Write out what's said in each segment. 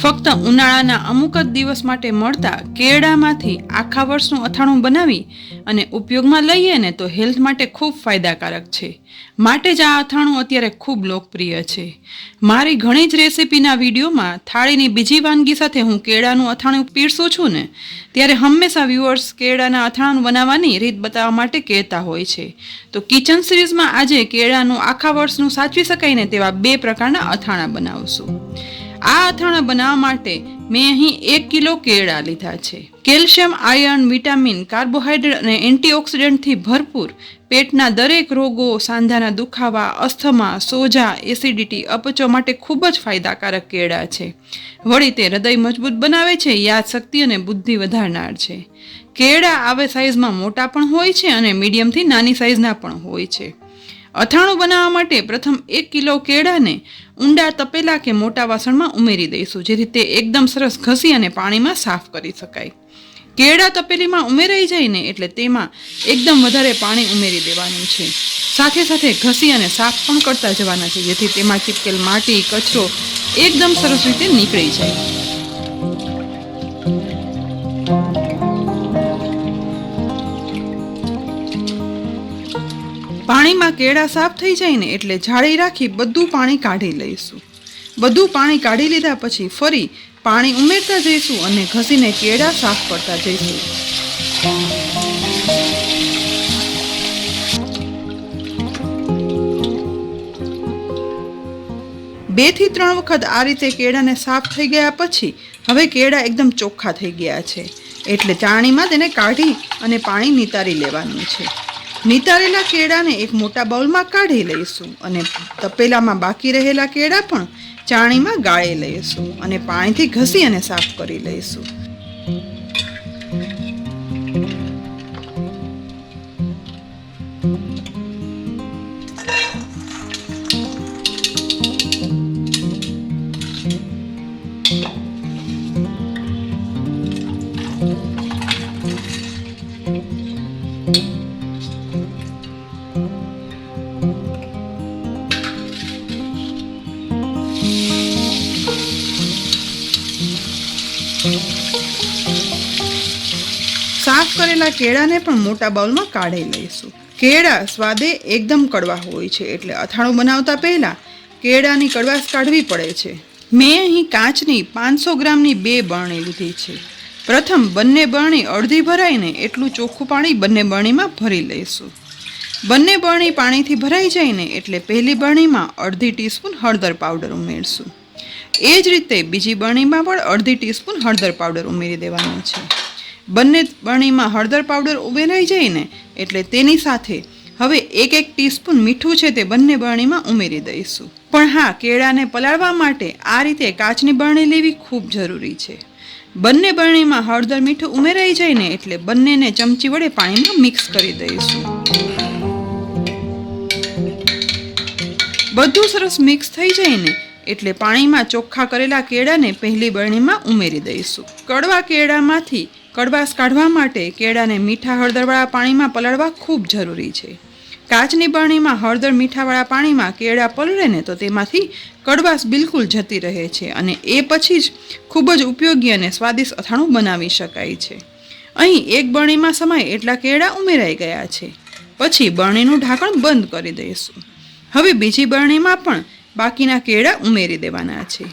ફક્ત ઉનાળાના અમુક જ દિવસ માટે મળતા કેળામાંથી આખા વર્ષનું અથાણું બનાવી અને ઉપયોગમાં લઈએ ને તો હેલ્થ માટે ખૂબ ફાયદાકારક છે. માટે જ આ અથાણું અત્યારે ખૂબ લોકપ્રિય છે. મારી ઘણી જ રેસિપીના વિડીયોમાં થાળીની બીજી વાનગી સાથે હું કેળાનું અથાણું પીરસું છું ને ત્યારે હંમેશા વ્યુઅર્સ કેળાના અથાણું બનાવવાની રીત બતાવવા માટે કહેતા હોય છે. તો કિચન સિરીઝમાં આજે કેળાનું આખા વર્ષનું સાચવી શકાય ને તેવા 2 પ્રકારના અથાણા બનાવશું. આ અથાણા બનાવવા માટે મેં અહીં 1 કિલો કેળા લીધા છે. કેલ્શિયમ, આયર્ન, વિટામિન, કાર્બોહાઈડ્રેટ અને એન્ટીઓક્સિડન્ટથી ભરપૂર પેટના દરેક રોગો, સાંધાના દુખાવા, અસ્થમા, સોજા, એસિડિટી, અપચો માટે ખૂબ જ ફાયદાકારક કેળા છે. વળી તે હૃદય મજબૂત બનાવે છે, યાદશક્તિ અને બુદ્ધિ વધારનાર છે. કેળા આવે સાઇઝમાં મોટા પણ હોય છે અને મીડિયમથી નાની સાઇઝના પણ હોય છે. અથાણું બનાવવા માટે પ્રથમ 1 કિલો કેળાને ઊંડા તપેલા કે મોટા વાસણમાં ઉમેરી દઈશું, જેથી તે એકદમ સરસ ઘસી અને પાણીમાં સાફ કરી શકાય. કેળા તપેલીમાં ઉમેરાઈ જાય ને એટલે તેમાં એકદમ વધારે પાણી ઉમેરી દેવાનું છે. સાથે સાથે ઘસી અને સાફ પણ કરતા જવાના છે, જેથી તેમાં ચીપકેલ માટી, કચરો એકદમ સરસ રીતે નીકળી જાય. પાણીમાં કેળા સાફ થઈ જાય ને એટલે જાળી રાખી બધું પાણી કાઢી લઈશું. બધું પાણી કાઢી લીધા પછી ફરી પાણી ઉમેરતા જઈશું અને ઘસીને કેળા સાફ કરતા જઈશું. 2 થી 3 વખત આ રીતે કેળાને સાફ થઈ ગયા પછી હવે કેળા એકદમ ચોખ્ખા થઈ ગયા છે એટલે ચાળણીમાં તેને કાઢી અને પાણી નિતારી લેવાનું છે. નિતારેલા કેળાને એક મોટા બાઉલમાં કાઢી લઈશું અને તપેલામાં બાકી રહેલા કેળા પણ ચાળણીમાં ગાળી લઈશું અને પાણીથી ઘસી અને સાફ કરી લઈશું. સાફ કરેલા કેળાને પણ મોટા બાઉલમાં કાઢી લઈશું. કેળા સ્વાદે એકદમ કડવા હોય છે એટલે અથાણું બનાવતા પહેલા કેળાની કડવાશ કાઢવી પડે છે. મેં અહીં કાચની 500 ગ્રામની 2 બરણી લીધી છે. પ્રથમ બંને બરણી અડધી ભરાઈને એટલું ચોખ્ખું પાણી બંને બરણીમાં ભરી લઈશું. બંને બરણી પાણીથી ભરાઈ જાય ને એટલે પહેલી બરણીમાં અડધી ટીસ્પૂન હળદર પાવડર ઉમેરશું. એ જ રીતે બીજી બરણીમાં પણ અડધી ટીસ્પૂન હળદર પાવડર ઉમેરી દેવાનું છે. બંને બરણીમાં હળદર પાવડર ઉમેરાઈ જાય ને એટલે તેની સાથે હવે 1 ટીસ્પૂન મીઠું છે તે બંને બરણીમાં ઉમેરી દઈશું. પણ હા, કેળાને પલાળવા માટે આ રીતે કાચની બરણી લેવી ખૂબ જરૂરી છે. બંને બરણીમાં હળદર મીઠું ઉમેરાઈ જાય ને એટલે બંનેને ચમચી વડે પાણીમાં મિક્સ કરી દઈશું. બધું સરસ મિક્સ થઈ જાય ને એટલે પાણીમાં ચોખ્ખા કરેલા કેળાને પહેલી બરણીમાં ઉમેરી દઈશું. કડવા કેળામાંથી કડવાશ કાઢવા માટે કેળાને મીઠા હળદરવાળા પાણીમાં પલાળવા ખૂબ જરૂરી છે. કાચની બરણીમાં હળદર મીઠાવાળા પાણીમાં કેળા પલળે ને તો તેમાંથી કડવાશ બિલકુલ જતી રહે છે અને એ પછી જ ખૂબ જ ઉપયોગી અને સ્વાદિષ્ટ અથાણું બનાવી શકાય છે. અહીં 1 બરણીમાં સમાય એટલા કેળા ઉમેરાઈ ગયા છે. પછી બરણીનું ઢાંકણ બંધ કરી દઈશું. હવે બીજી બરણીમાં પણ બાકીના કેળા ઉમેરી દેવાના છે.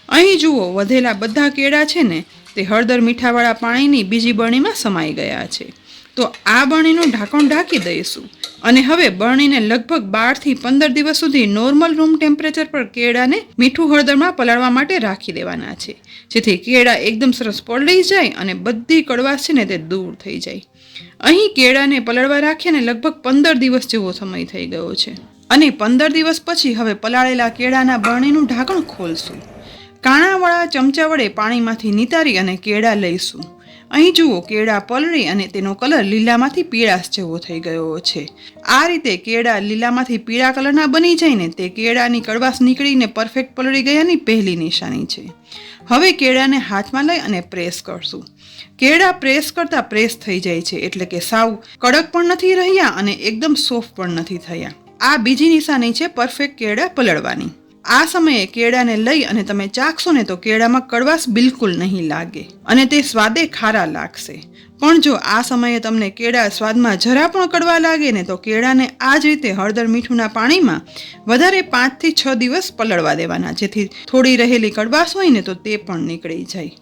અહીં જુઓ, વધેલા બધા કેળા છે ને તે હળદર મીઠાવાળા પાણીની બીજી બરણીમાં સમાઈ ગયા છે. તો આ બરણીનું ઢાંકણ ઢાંકી દઈશું અને હવે બરણીને લગભગ 12 થી 15 દિવસ સુધી નોર્મલ રૂમ ટેમ્પરેચર પર કેળાને મીઠું હળદરમાં પલાળવા માટે રાખી દેવાના છે, જેથી કેળા એકદમ સરસ પલળી જાય અને બધી કડવાશ છે ને તે દૂર થઈ જાય. અહીં કેળાને પલાળવા રાખીને લગભગ 15 દિવસ જેવો સમય થઈ ગયો છે અને 15 દિવસ પછી હવે પલાળેલા કેળાના બરણીનું ઢાંકણ ખોલશું. કાણાવાળા ચમચા વડે પાણીમાંથી નિતારી અને કેળા લઈશું. અહીં જુઓ, કેળા પલળી અને તેનો કલર લીલામાંથી પીળાશ જેવો થઈ ગયો છે. આ રીતે કેળા લીલામાંથી પીળા કલરના બની જાય ને તે કેળાની કડવાશ નીકળીને પરફેક્ટ પલળી ગયાની પહેલી નિશાની છે. હવે કેળાને હાથમાં લઈ અને પ્રેસ કરશું. કેળા પ્રેસ કરતા પ્રેસ થઈ જાય છે એટલે કે સાવ કડક પણ નથી રહ્યા અને એકદમ સોફ્ટ પણ નથી થયા. આ બીજી નિશાની છે પરફેક્ટ કેળા પલળવાની. આ સમયે કેળાને લઈ અને તમે ચાખશો ને તો કેળામાં કડવાશ બિલકુલ નહીં લાગે અને તે સ્વાદે ખારા લાગશે. પણ જો આ સમયે તમને કેળા સ્વાદમાં જરા પણ કડવા લાગે ને તો કેળાને આ જ રીતે હળદર મીઠુંના પાણીમાં વધારે 5 થી 6 દિવસ પલળવા દેવાના, જેથી થોડી રહેલી કડવાશ હોય ને તો તે પણ નીકળી જાય.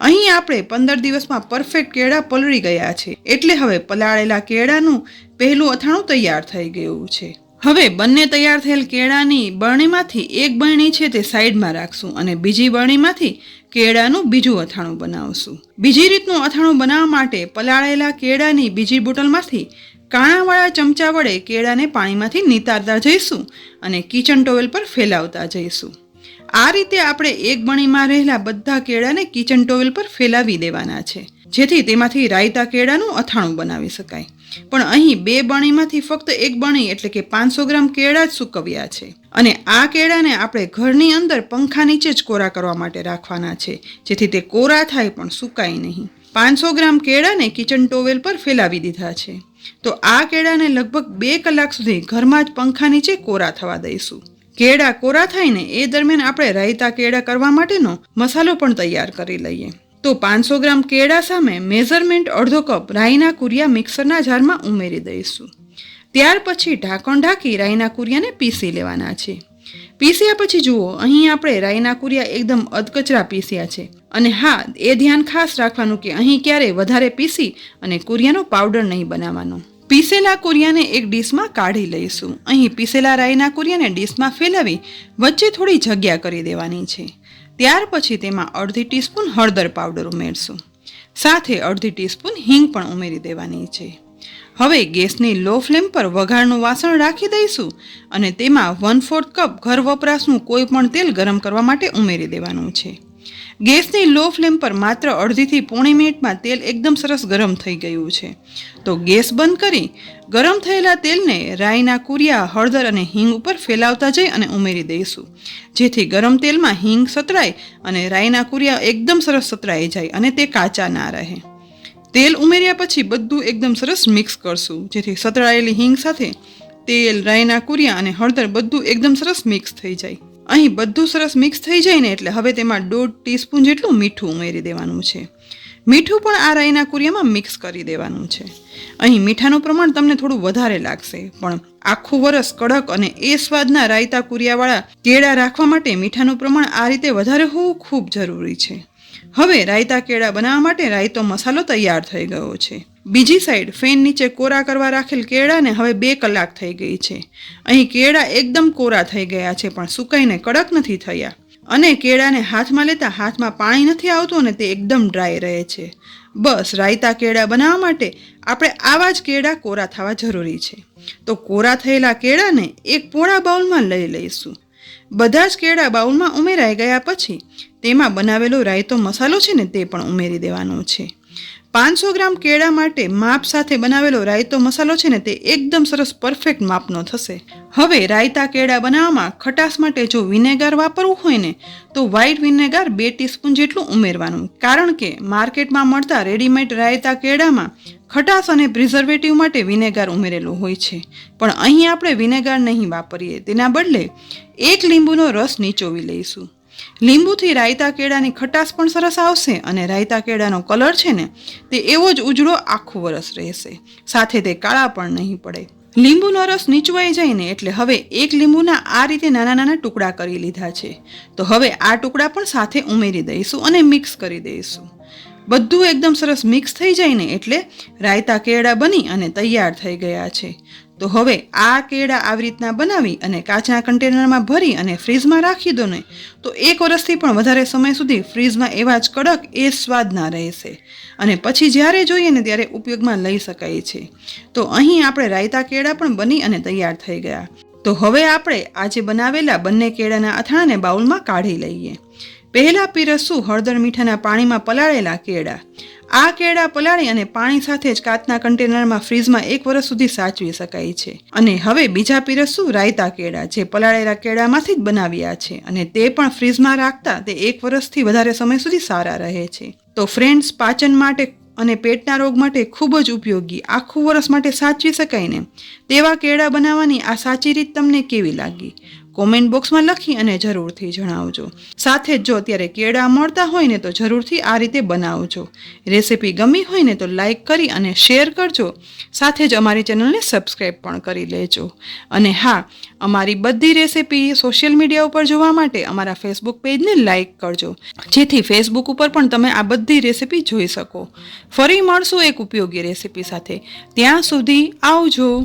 અહીં આપણે 15 દિવસમાં પરફેક્ટ કેળા પલળી ગયા છે, એટલે હવે પલાળેલા કેળાનું પહેલું અથાણું તૈયાર થઈ ગયું છે. હવે બંને તૈયાર થયેલ કેળાની બરણીમાંથી એક બરણી છે તે સાઈડમાં રાખશું અને બીજી બરણીમાંથી કેળાનું બીજું અથાણું બનાવશું. બીજી રીતનું અથાણું બનાવવા માટે પલાળેલા કેળાની બીજી બોટલમાંથી કાણાવાળા ચમચા વડે કેળાને પાણીમાંથી નિતારતા જઈશું અને કિચન ટોવેલ પર ફેલાવતા જઈશું. આ રીતે આપણે એક બરણીમાં રહેલા બધા કેળાને કિચન ટોવેલ પર ફેલાવી દેવાના છે, જેથી તેમાંથી રાયતા કેળાનું અથાણું બનાવી શકાય. પણ અહીં 2 બરણીમાંથી ફક્ત 1 બરણી એટલે કે 500 ગ્રામ કેળા જ સૂકવ્યા છે અને આ કેળાને આપણે ઘરની અંદર પંખા નીચે જ કોરા કરવા માટે રાખવાના છે, જેથી તે કોરા થાય પણ સુકાય નહીં. 500 ગ્રામ કેળાને કિચન ટોવેલ પર ફેલાવી દીધા છે. તો આ કેળાને લગભગ 2 કલાક સુધી ઘરમાં જ પંખા નીચે કોરા થવા દઈશું. કેળા કોરા થાય ને એ દરમિયાન આપણે રાયતા કેળા કરવા માટેનો મસાલો પણ તૈયાર કરી લઈએ. તો 500 ગ્રામ કેળા સામે મેઝરમેન્ટ અડધો કપ રાઈના કુરિયા મિક્સરના જારમાં ઉમેરી દઈશું. ત્યાર પછી ઢાંકણ ઢાંકી રાઈના કુરિયાને પીસી લેવાના છે. પીસ્યા પછી જુઓ, અહીં આપણે રાઈના કુરિયા એકદમ અધકચરા પીસ્યા છે. અને હા, એ ધ્યાન ખાસ રાખવાનું કે અહીં ક્યારેય વધારે પીસી અને કુરિયાનો પાવડર નહીં બનાવવાનો. પીસેલા કુરિયાને એક ડીશમાં કાઢી લઈશું. અહીં પીસેલા રાઈના કુરિયાને ડીશમાં ફેલાવી વચ્ચે થોડી જગ્યા કરી દેવાની છે. ત્યાર પછી તેમાં અડધી ટીસ્પૂન હળદર પાવડર ઉમેરશું. સાથે અડધી ટીસ્પૂન હિંગ પણ ઉમેરી દેવાની છે. હવે ગેસની લો ફ્લેમ પર વઘારનું વાસણ રાખી દઈશું અને તેમાં 1/4 કપ ઘર વપરાશનું કોઈ પણ તેલ ગરમ કરવા માટે ઉમેરી દેવાનું છે. ગેસની લો ફ્લેમ પર માત્ર અડધીથી પોણી મિનિટમાં તેલ એકદમ સરસ ગરમ થઈ ગયું છે. તો ગેસ બંધ કરી ગરમ થયેલા તેલને રાઈના કુરિયા, હળદર અને હિંગ ઉપર ફેલાવતા જઈ અને ઉમેરી દઈશું, જેથી ગરમ તેલમાં હિંગ સતરાય અને રાઈના કુરિયા એકદમ સરસ સતરાઈ જાય અને તે કાચા ના રહે. તેલ ઉમેર્યા પછી બધું એકદમ સરસ મિક્સ કરશું, જેથી સતરાયેલી હિંગ સાથે તેલ, રાઈના કુરિયા અને હળદર બધું એકદમ સરસ મિક્સ થઈ જાય. અહીં બધું સરસ મિક્સ થઈ જાય ને એટલે હવે તેમાં 1/2 ટીસ્પૂન જેટલું મીઠું ઉમેરી દેવાનું છે. મીઠું પણ આ રાઈના કુરિયામાં મિક્સ કરી દેવાનું છે. અહીં મીઠાનું પ્રમાણ તમને થોડું વધારે લાગશે, પણ આખું વરસ કડક અને એ સ્વાદના રાયતા કુરિયાવાળા કેળા રાખવા માટે મીઠાનું પ્રમાણ આ રીતે વધારે હોવું ખૂબ જરૂરી છે. હવે રાયતા કેળા બનાવવા માટે રાયતો મસાલો તૈયાર થઈ ગયો છે. બીજી સાઈડ ફેન નીચે કોરા કરવા રાખેલ કેળાને હવે 2 કલાક થઈ ગઈ છે. અહીં કેળા એકદમ કોરા થઈ ગયા છે પણ સુકાઈને કડક નથી થયા અને કેળાને હાથમાં લેતા હાથમાં પાણી નથી આવતું અને તે એકદમ ડ્રાય રહે છે. બસ રાયતા કેળા બનાવવા માટે આપણે આવા જ કેળા કોરા થવા જરૂરી છે. તો કોરા થયેલા કેળાને એક પોળા બાઉલમાં લઈ લઈશું. બધા જ કેળા બાઉલમાં ઉમેરાઈ ગયા પછી તેમાં બનાવેલો રાયતો મસાલો છે ને તે પણ ઉમેરી દેવાનો છે. 500 ગ્રામ કેળા માટે માપ સાથે બનાવેલો રાયતો મસાલો છે ને તે એકદમ સરસ પરફેક્ટ માપનો થશે. હવે રાયતા કેળા બનાવવામાં ખટાશ માટે જો વિનેગર વાપરવું હોય ને તો વ્હાઈટ વિનેગર 2 ટીસ્પૂન જેટલું ઉમેરવાનું, કારણ કે માર્કેટમાં મળતા રેડીમેડ રાયતા કેળામાં ખટાશ અને પ્રિઝર્વેટિવ માટે વિનેગર ઉમેરેલું હોય છે. પણ અહીં આપણે વિનેગર નહીં વાપરીએ, તેના બદલે 1 લીંબુનો રસ નીચોવી લઈશું. લીંબુથી રાયતા કેળાની ખટાશ પણ સરસ આવશે અને રાયતા કેળાનો કલર છે ને તે એવો જ ઉજળો આખું વરસ રહેશે. સાથે તે કાળા પણ નહીં પડે. લીંબુનો રસ નીચવાઈ જાય ને એટલે હવે 1 લીંબુના આ રીતે નાના નાના ટુકડા કરી લીધા છે. તો હવે આ ટુકડા પણ સાથે ઉમેરી દઈશું અને મિક્સ કરી દઈશું. બધું એકદમ સરસ મિક્સ થઈ જાય ને એટલે રાયતા કેળા બની અને તૈયાર થઈ ગયા છે. તો હવે આ કેળા આવી રીતના બનાવી અને કાચના કન્ટેનરમાં ભરી અને ફ્રીજમાં રાખી દો ને તો 1 વર્ષથી પણ વધારે સમય સુધી ફ્રીજમાં એવા જ કડક એ સ્વાદના રહેશે અને પછી જ્યારે જોઈએ ને ત્યારે ઉપયોગમાં લઈ શકાય છે. તો અહીં આપણે રાયતા કેળા પણ બની અને તૈયાર થઈ ગયા. તો હવે આપણે આજે બનાવેલા બંને કેળાના અથાણાને બાઉલમાં કાઢી લઈએ. પહેલા પીરસશું હળદર મીઠાના પાણીમાં પલાળેલા કેળા. આ કેળા પલાળી અને પાણી સાથે જ કાચના કન્ટેનરમાં ફ્રીજમાં 1 વર્ષ સુધી સાચવી શકાય છે. અને હવે બીજા પીરસશું રાયતા કેળા, જે પલાળેલા કેળામાંથી જ બનાવ્યા છે અને તે પણ ફ્રીજમાં રાખતા તે 1 વર્ષથી વધારે સમય સુધી સારા રહે છે. તો ફ્રેન્ડ્સ, પાચન માટે અને પેટના રોગ માટે ખૂબ જ ઉપયોગી, આખું વર્ષ માટે સાચવી શકાય ને તેવા કેળા બનાવવાની આ સાચી રીત તમને કેવી લાગી? કોમેન્ટ બોક્સમાં લખી અને જરૂરથી જણાવજો. સાથે જ જો અત્યારે કેળા મળતા હોય ને તો જરૂરથી આ રીતે બનાવજો. રેસીપી ગમી હોય ને તો લાઈક કરી અને શેર કરજો. સાથે જ અમારી ચેનલને સબસ્ક્રાઈબ પણ કરી લેજો. અને હા, અમારી બધી રેસીપી સોશિયલ મીડિયા ઉપર જોવા માટે અમારા ફેસબુક પેજને લાઈક કરજો, જેથી ફેસબુક ઉપર પણ તમે આ બધી રેસીપી જોઈ શકો. ફરી મળશું એક ઉપયોગી રેસીપી સાથે. ત્યાં સુધી આવજો.